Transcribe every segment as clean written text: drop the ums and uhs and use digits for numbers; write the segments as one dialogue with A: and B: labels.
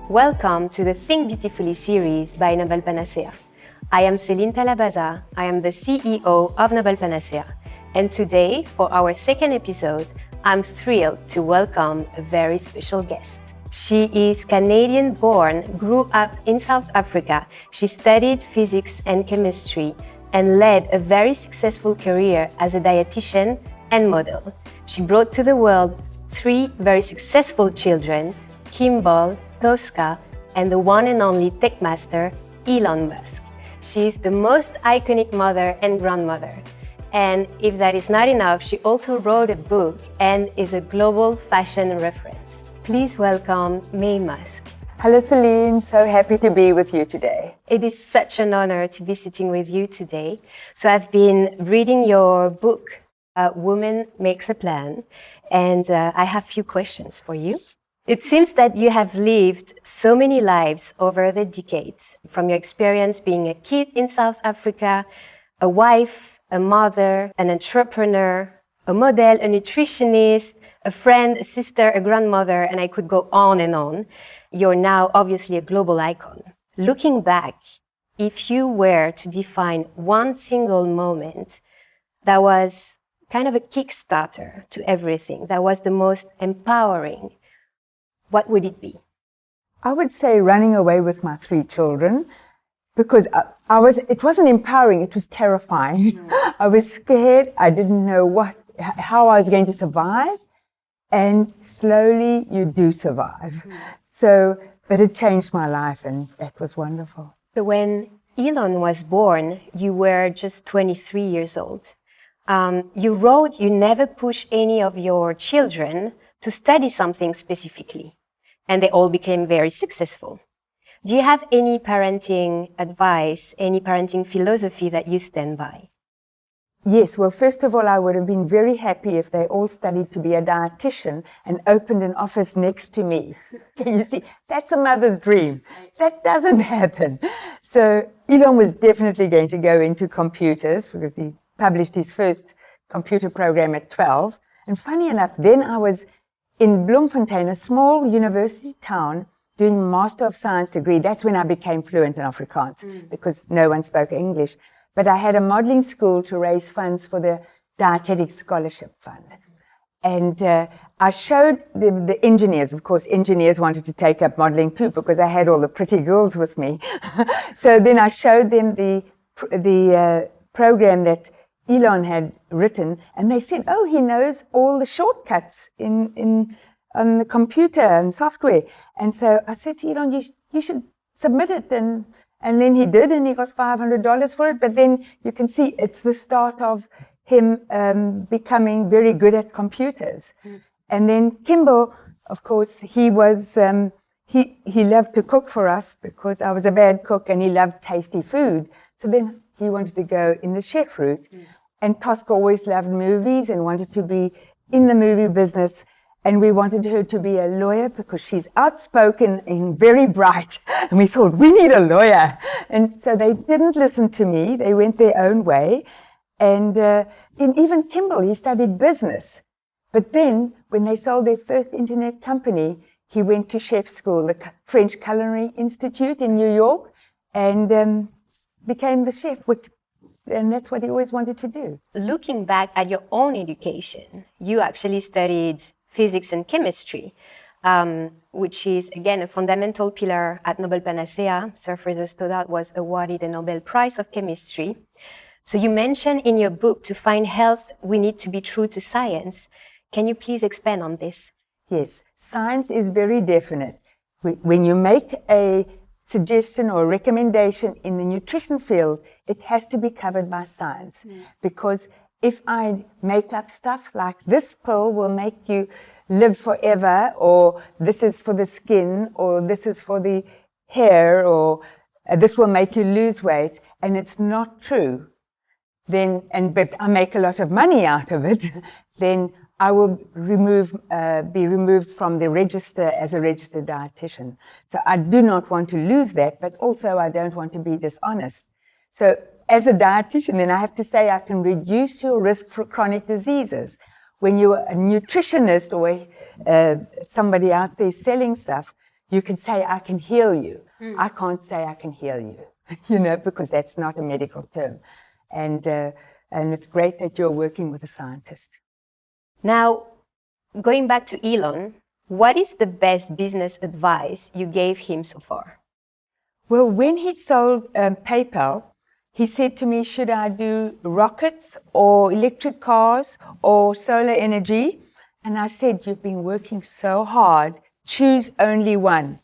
A: Welcome to the Think Beautifully series by Noble Panacea. I am Celine Talabaza. I am the CEO of Noble Panacea. And today, for our second episode, I'm thrilled to welcome a very special guest. She is Canadian-born, grew up in South Africa. She studied physics and chemistry and led a very successful career as a dietitian and model. She brought to the world 3 very successful children, Kimball, Tosca, and the one and only tech master, Elon Musk. She is the most iconic mother and grandmother. And if that is not enough, she also wrote a book and is a global fashion reference. Please welcome Maye Musk.
B: Hello Celine, so happy to be with you today.
A: It is such an honor to be sitting with you today. So I've been reading your book, Woman Makes a Plan, and I have a few questions for you. It seems that you have lived so many lives over the decades, from your experience being a kid in South Africa, a wife, a mother, an entrepreneur, a model, a nutritionist, a friend, a sister, a grandmother, and I could go on and on. You're now obviously a global icon. Looking back, if you were to define one single moment that was kind of a kickstarter to everything, that was the most empowering, what would it be?
B: I would say running away with my 3 children, because it wasn't empowering, it was terrifying. I was scared, I didn't know how I was going to survive, and slowly you do survive. But it changed my life, and that was wonderful.
A: So when Elon was born, you were just 23 years old. You wrote you never push any of your children to study something specifically, and they all became very successful. Do you have any parenting advice, any parenting philosophy that you stand by?
B: Yes, well, first of all, I would have been very happy if they all studied to be a dietitian and opened an office next to me. Can you see? That's a mother's dream. That doesn't happen. So Elon was definitely going to go into computers because he published his first computer program at 12. And funny enough, then I was in Bloemfontein, a small university town, doing a Master of Science degree. That's when I became fluent in Afrikaans because no one spoke English. But I had a modeling school to raise funds for the Dietetic Scholarship Fund. And I showed the engineers, of course, engineers wanted to take up modeling too because I had all the pretty girls with me. So then I showed them the program that Elon had written, and they said, oh, he knows all the shortcuts on the computer and software. And so I said to Elon, you should submit it. And then he did, and he got $500 for it. But then you can see it's the start of him becoming very good at computers. And then Kimball, of course, he was he loved to cook for us because I was a bad cook, and he loved tasty food. So then he wanted to go in the chef route. And Tosca always loved movies and wanted to be in the movie business. And we wanted her to be a lawyer because she's outspoken and very bright. And we thought, we need a lawyer. And so they didn't listen to me. They went their own way. And even Kimball, he studied business. But then when they sold their first internet company, he went to chef school, the French Culinary Institute in New York, and became the chef. And that's what he always wanted to do.
A: Looking back at your own education, you actually studied physics and chemistry, which is, again, a fundamental pillar at Noble Panacea. Sir Fraser Stoddart was awarded a Nobel Prize of Chemistry. So you mentioned in your book, to find health, we need to be true to science. Can you please expand on this?
B: Yes, science is very definite. When you make a suggestion or recommendation in the nutrition field, it has to be covered by science. Because if I make up stuff like this pill will make you live forever, or this is for the skin, or this is for the hair, or this will make you lose weight, and it's not true, but I make a lot of money out of it, then I will be removed from the register as a registered dietitian. So I do not want to lose that, but also I don't want to be dishonest. So as a dietitian, then I have to say I can reduce your risk for chronic diseases. When you're a nutritionist or somebody out there selling stuff, You can say, I can heal you. I can't say I can heal you, because that's not a medical term. And it's great that you're working with a scientist.
A: Now, going back to Elon, what is the best business advice you gave him so far?
B: Well, when he sold PayPal, he said to me, should I do rockets or electric cars or solar energy? And I said, you've been working so hard, choose only one.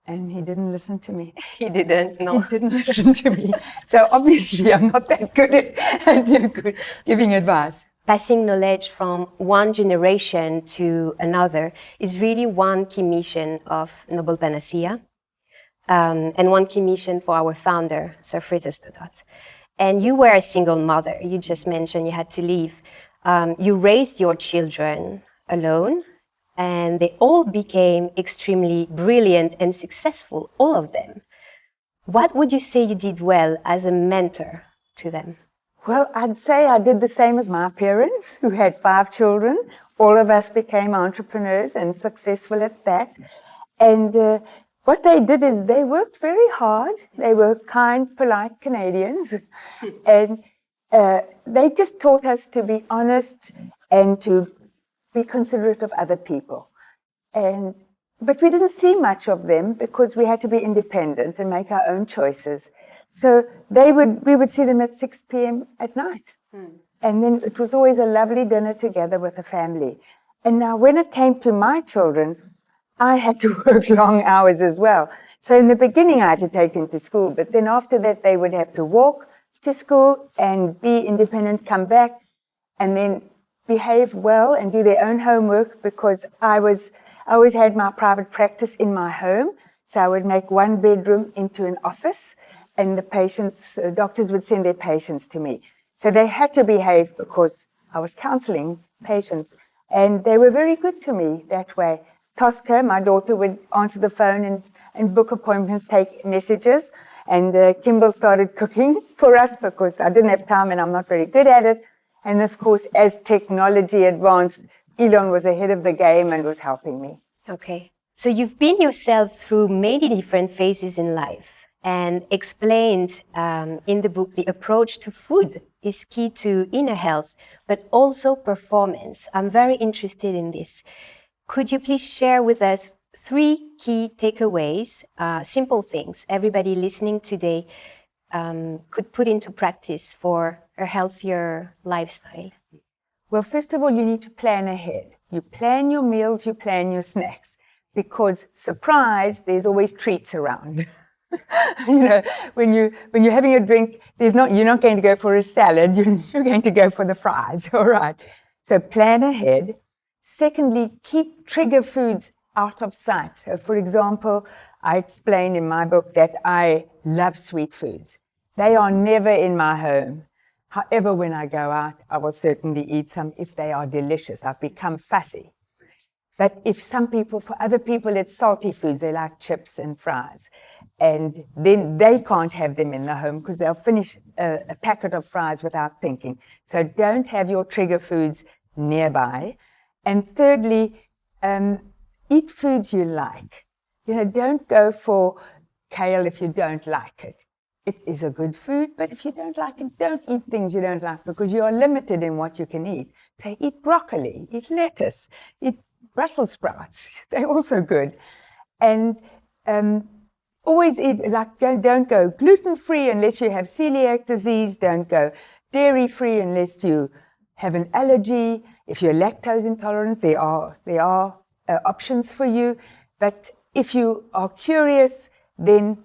B: And he didn't listen to me.
A: He didn't, no.
B: He didn't listen to me. So obviously I'm not that good at giving advice.
A: Passing knowledge from one generation to another is really one key mission of Noble Panacea, and one key mission for our founder, Sir Fraser Stoddart. And you were a single mother. You just mentioned you had to leave. You raised your children alone, and they all became extremely brilliant and successful, all of them. What would you say you did well as a mentor to them?
B: Well, I'd say I did the same as my parents, who had 5 children. All of us became entrepreneurs and successful at that. And what they did is they worked very hard. They were kind, polite Canadians. And they just taught us to be honest and to be considerate of other people. But we didn't see much of them because we had to be independent and make our own choices. So we would see them at 6 p.m. at night. And then it was always a lovely dinner together with the family. And now when it came to my children, I had to work long hours as well. So in the beginning, I had to take them to school. But then after that, they would have to walk to school and be independent, come back, and then behave well and do their own homework, because I always had my private practice in my home. So I would make one bedroom into an office, and the doctors would send their patients to me. So they had to behave because I was counseling patients, and they were very good to me that way. Tosca, my daughter, would answer the phone and book appointments, take messages, and Kimball started cooking for us because I didn't have time and I'm not very good at it. And of course, as technology advanced, Elon was ahead of the game and was helping me.
A: Okay. So you've been yourself through many different phases in life and explained in the book the approach to food is key to inner health, but also performance. I'm very interested in this. Could you please share with us 3 key takeaways, simple things everybody listening today could put into practice for a healthier lifestyle?
B: Well, first of all, you need to plan ahead. You plan your meals, you plan your snacks, because surprise, there's always treats around. When you're having a drink, you're not going to go for a salad, you're going to go for the fries, all right? So plan ahead. Secondly, keep trigger foods out of sight. So for example, I explain in my book that I love sweet foods. They are never in my home. However, when I go out, I will certainly eat some if they are delicious. I've become fussy. But for other people, it's salty foods. They like chips and fries. And then they can't have them in the home because they'll finish a packet of fries without thinking. So don't have your trigger foods nearby. And thirdly, eat foods you like. Don't go for kale if you don't like it. It is a good food, but if you don't like it, don't eat things you don't like because you are limited in what you can eat. So eat broccoli, eat lettuce, eat Brussels sprouts. They're also good. And always eat, don't go gluten-free unless you have celiac disease. Don't go dairy-free unless you have an allergy. If you're lactose intolerant, there are options for you. But if you are curious, then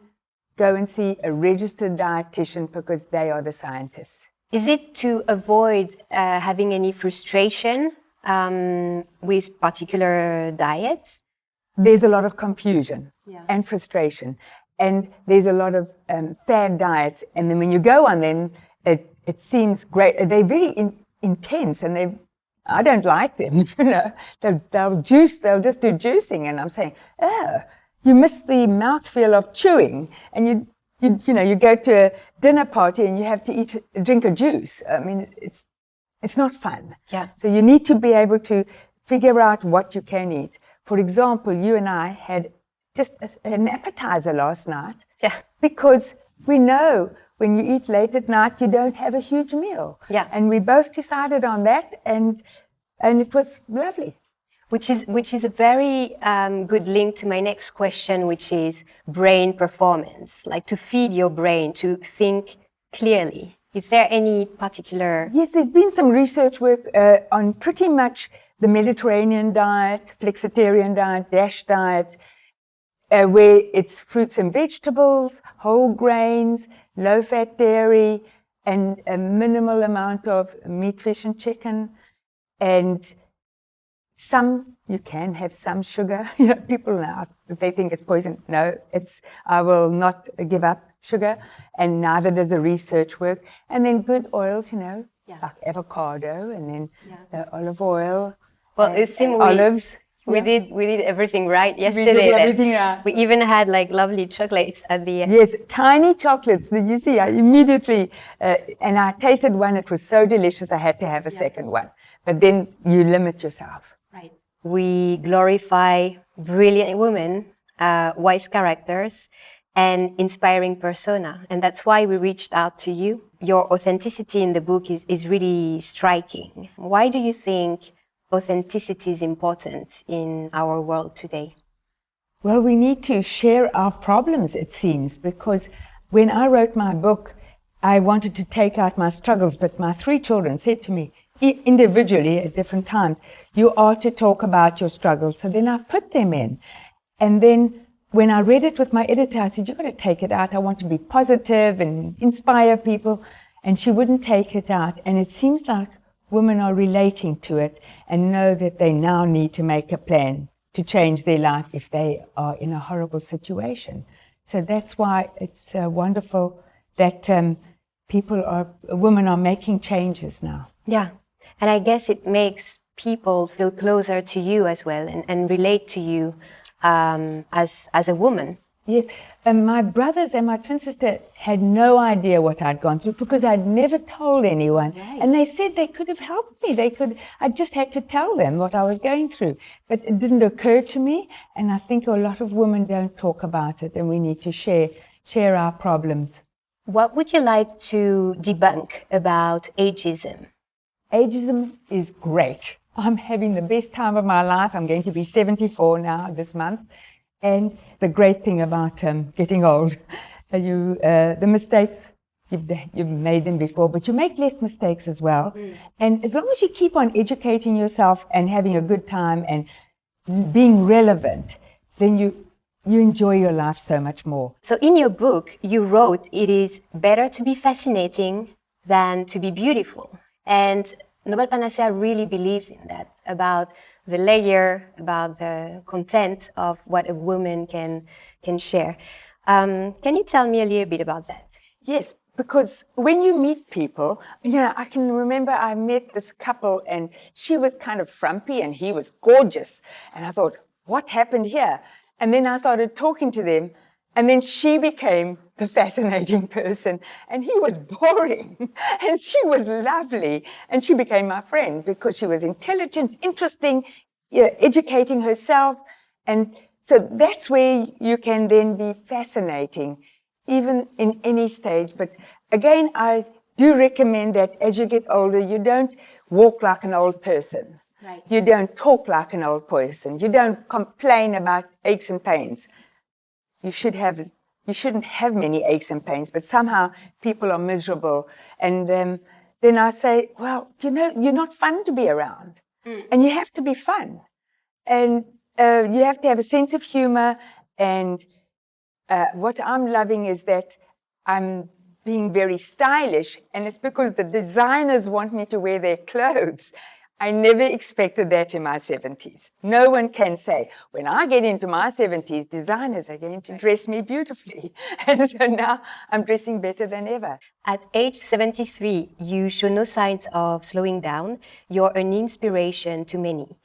B: go and see a registered dietitian because they are the scientists.
A: Is it to avoid having any frustration with particular diets?
B: There's a lot of confusion and frustration. And there's a lot of fad diets. And then when you go on them, it seems great. They're very intense and I don't like them. They'll just do juicing. And I'm saying, you miss the mouthfeel of chewing, and you go to a dinner party and you have to drink a juice. I mean, it's not fun.
A: Yeah.
B: So you need to be able to figure out what you can eat. For example, you and I had just an appetizer last night.
A: Yeah.
B: Because we know when you eat late at night, you don't have a huge meal.
A: Yeah.
B: And we both decided on that, and it was lovely.
A: Which is a very good link to my next question, which is brain performance, like to feed your brain, to think clearly. Is there any particular...
B: Yes, there's been some research work on pretty much the Mediterranean diet, flexitarian diet, DASH diet, where it's fruits and vegetables, whole grains, low-fat dairy, and a minimal amount of meat, fish, and chicken. And you can have some sugar. People now, they think it's poison. No, I will not give up sugar, and neither does the research work. And then good oils, like avocado, and then olive oil.
A: Well, it seemed
B: olives.
A: We did everything right yesterday.
B: We did everything right.
A: We even had like lovely chocolates at the end.
B: Yes, tiny chocolates. Did you see? I immediately, and I tasted one. It was so delicious. I had to have a second one. But then you limit yourself.
A: Right. We glorify brilliant women, wise characters, and inspiring persona. And that's why we reached out to you. Your authenticity in the book is really striking. Why do you think authenticity is important in our world today?
B: Well, we need to share our problems, it seems, because when I wrote my book, I wanted to take out my struggles, but my 3 children said to me, individually at different times, you are to talk about your struggles. So then I put them in. And then when I read it with my editor, I said, you've got to take it out. I want to be positive and inspire people. And she wouldn't take it out. And it seems like women are relating to it and know that they now need to make a plan to change their life if they are in a horrible situation. So that's why it's wonderful that women are making changes now.
A: Yeah. And I guess it makes people feel closer to you as well and relate to you as a woman.
B: Yes, and my brothers and my twin sister had no idea what I'd gone through because I'd never told anyone. Right. And they said they could have helped me. I just had to tell them what I was going through. But it didn't occur to me, and I think a lot of women don't talk about it, and we need to share our problems.
A: What would you like to debunk about ageism?
B: Ageism is great. I'm having the best time of my life. I'm going to be 74 now this month. And the great thing about getting old, the mistakes, you've made them before, but you make less mistakes as well. Mm. And as long as you keep on educating yourself and having a good time and being relevant, then you enjoy your life so much more.
A: So in your book, you wrote, it is better to be fascinating than to be beautiful. And Noble Panacea really believes in that, about the layer, about the content of what a woman can share. Can you tell me a little bit about that?
B: Yes, because when you meet people, I can remember I met this couple and she was kind of frumpy and he was gorgeous. And I thought, what happened here? And then I started talking to them, and then she became the fascinating person, and he was boring, and she was lovely, and she became my friend because she was intelligent, interesting, educating herself, and so that's where you can then be fascinating, even in any stage. But again, I do recommend that as you get older, you don't walk like an old person. Right. You don't talk like an old person. You don't complain about aches and pains. You shouldn't have many aches and pains, but somehow people are miserable. And then I say, well, you're not fun to be around. Mm. And you have to be fun. And you have to have a sense of humor. And what I'm loving is that I'm being very stylish. And it's because the designers want me to wear their clothes. I never expected that in my 70s. No one can say, when I get into my 70s, designers are going to dress me beautifully. And so now I'm dressing better than ever.
A: At age 73, you show no signs of slowing down. You're an inspiration to many.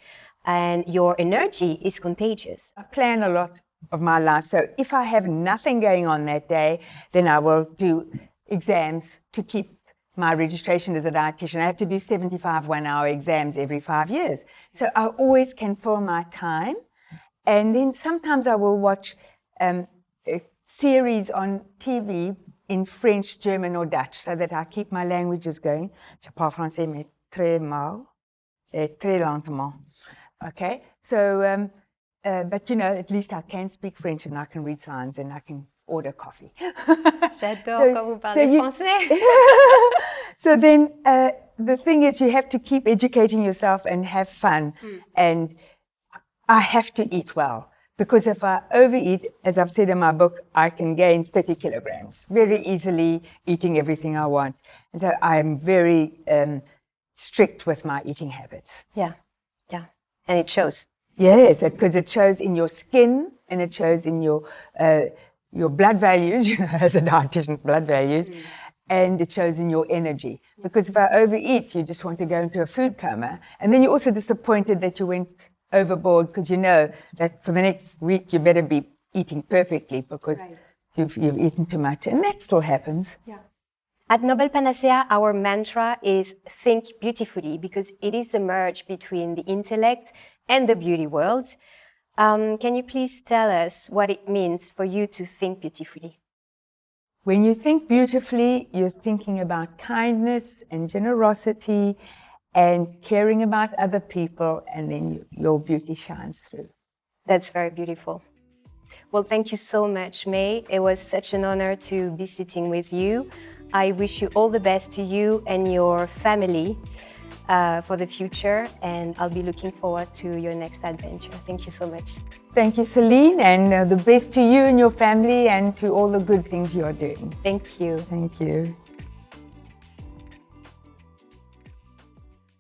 A: And your energy is contagious.
B: I plan a lot of my life. So if I have nothing going on that day, then I will do exams to keep my registration as a dietitian. I have to do 75 one-hour exams every 5 years. So I always can fill my time And then sometimes I will watch a series on TV in French, German, or Dutch, so that I keep my languages going. Je parle français, mais très mal, et très lentement. Okay, so, but you know, at least I can speak French and I can read signs and I can order coffee.
A: J'adore quand vous parlez français.
B: So then the thing is, you have to keep educating yourself and have fun. And I have to eat well, because if I overeat, as I've said in my book, I can gain 30 kilograms very easily, eating everything I want. And so I'm very strict with my eating habits.
A: Yeah, yeah, and it shows.
B: Yes, because it shows in your skin and it shows in your blood values, you know, as a dietitian, blood values, and it shows in your energy. Because if I overeat, you just want to go into a food coma, and then you're also disappointed that you went overboard, because you know that for the next week you better be eating perfectly because you've eaten too much, and that still happens.
A: Yeah. At Noble Panacea, our mantra is think beautifully, because it is the merge between the intellect and the beauty world. Can you please tell us what it means for you to think beautifully?
B: When you think beautifully, you're thinking about kindness and generosity and caring about other people, and then your beauty shines through.
A: That's very beautiful. Well, thank you so much, May. It was such an honor to be sitting with you. I wish you all the best to you and your family for the future, and I'll be looking forward to your next adventure. Thank you so much.
B: Thank you, Celine, and the best to you and your family and to all the good things you are doing.
A: Thank you.
B: Thank you.